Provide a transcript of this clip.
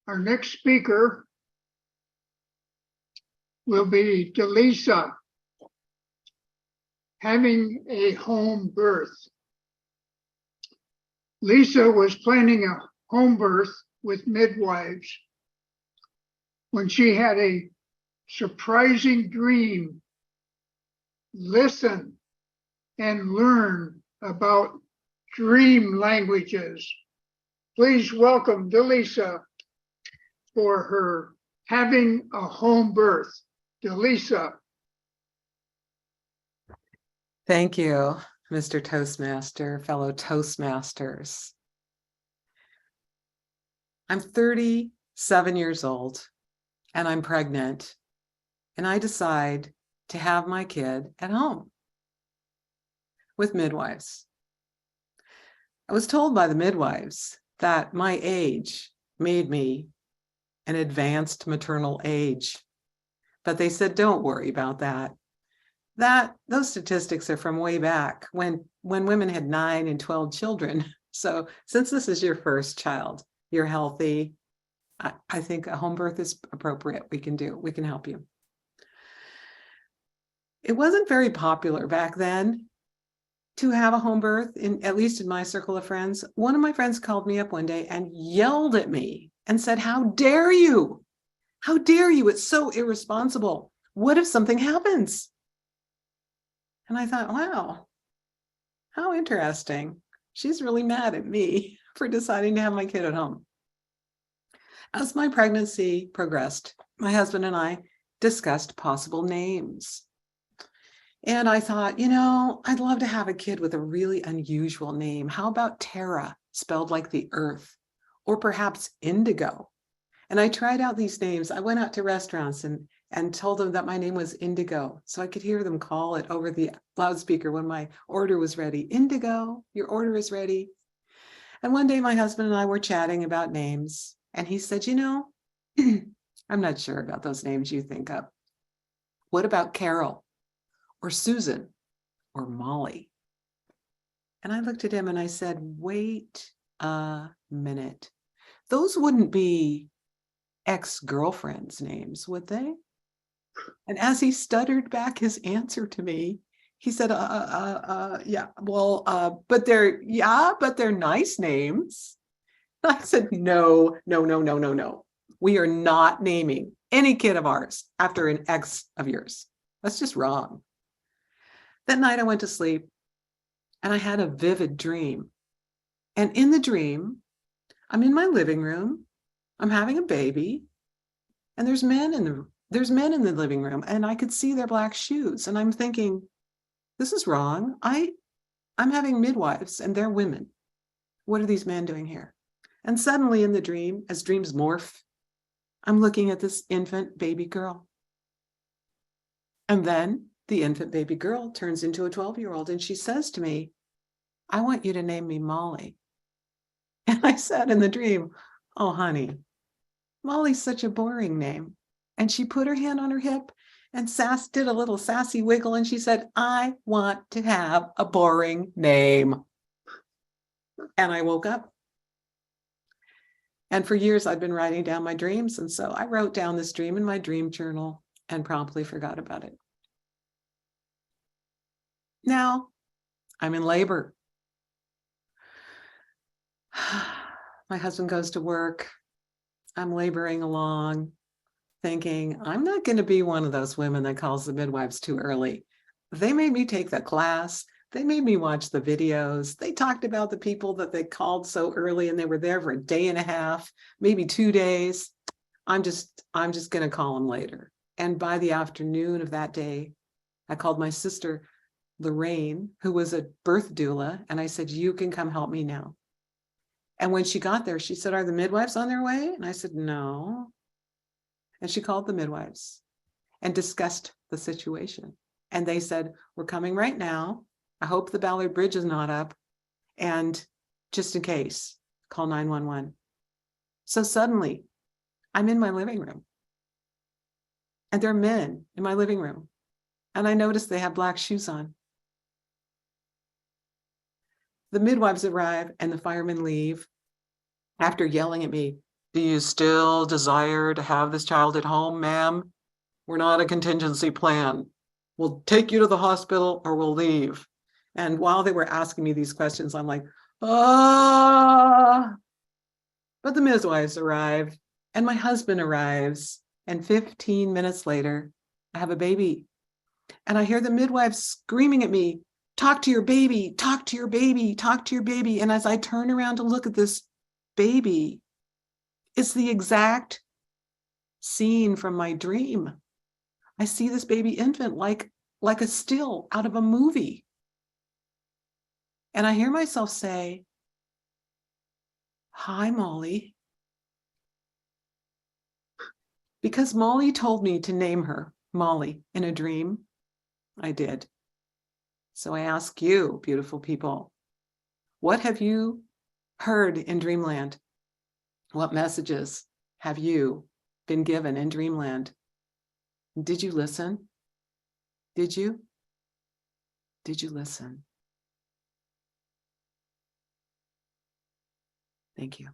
Our next speaker will be Delisa, having a home birth. Lisa was planning a home birth with midwives when she had a surprising dream. Listen and learn about dream languages. Please welcome Delisa for her having a home birth. Delisa. Thank you, Mr. Toastmaster, fellow Toastmasters. I'm 37 years old and I'm pregnant, and I decide to have my kid at home with midwives. I was told by the midwives that my age made me an advanced maternal age, but they said, don't worry about that. Those statistics are from way back when women had 9 and 12 children. So since this is your first child, you're healthy, I think a home birth is appropriate. We can help you. It wasn't very popular back then to have a home birth, at least in my circle of friends. One of my friends called me up one day and yelled at me and said, how dare you? How dare you? It's so irresponsible. What if something happens? And I thought, wow, how interesting. She's really mad at me for deciding to have my kid at home. As my pregnancy progressed, my husband and I discussed possible names. And I thought, I'd love to have a kid with a really unusual name. How about Tara, spelled like the earth, or perhaps Indigo? And I tried out these names. I went out to restaurants and told them that my name was Indigo, so I could hear them call it over the loudspeaker when my order was ready. Indigo, your order is ready. And one day my husband and I were chatting about names, and he said, I'm not sure about those names you think of. What about Carol or Susan or Molly? And I looked at him and I said, wait a minute. Those wouldn't be ex-girlfriends' names, would they? And as he stuttered back his answer to me, he said, yeah, well, but they're nice names. I said, no. We are not naming any kid of ours after an ex of yours. That's just wrong. That night I went to sleep and I had a vivid dream. And in the dream, I'm in my living room, I'm having a baby, and there's men in the living room, and I could see their black shoes. And I'm thinking, this is wrong. I'm having midwives and they're women. What are these men doing here? And suddenly in the dream, as dreams morph, I'm looking at this infant baby girl. And then the infant baby girl turns into a 12-year-old and she says to me, I want you to name me Molly. And I said in the dream, oh, honey, Molly's such a boring name. And she put her hand on her hip and did a little sassy wiggle. And she said, I want to have a boring name. And I woke up. And for years, I'd been writing down my dreams. And so I wrote down this dream in my dream journal and promptly forgot about it. Now I'm in labor. My husband goes to work. I'm laboring along, thinking, I'm not going to be one of those women that calls the midwives too early. They made me take the class. They made me watch the videos. They talked about the people that they called so early and they were there for a day and a half, maybe 2 days. I'm just going to call them later. And by the afternoon of that day, I called my sister, Lorraine, who was a birth doula. And I said, you can come help me now. And when she got there, she said, are the midwives on their way? And I said, no. And she called the midwives and discussed the situation. And they said, we're coming right now. I hope the Ballard Bridge is not up. And just in case, call 911. So suddenly, I'm in my living room. And there are men in my living room. And I noticed they have black shoes on. The midwives arrive and the firemen leave after yelling at me Do you still desire to have this child at home, ma'am? We're not a contingency plan. We'll take you to the hospital or we'll leave. And while they were asking me these questions, I'm like, ah. But the midwives arrive and my husband arrives. And 15 minutes later, I have a baby. And I hear the midwife screaming at me, talk to your baby, talk to your baby, talk to your baby. And as I turn around to look at this baby, it's the exact scene from my dream. I see this baby infant like a still out of a movie. And I hear myself say, hi, Molly. Because Molly told me to name her Molly in a dream, I did. So I ask you, beautiful people, what have you heard in dreamland? What messages have you been given in dreamland? Did you listen? Did you? Did you listen? Thank you.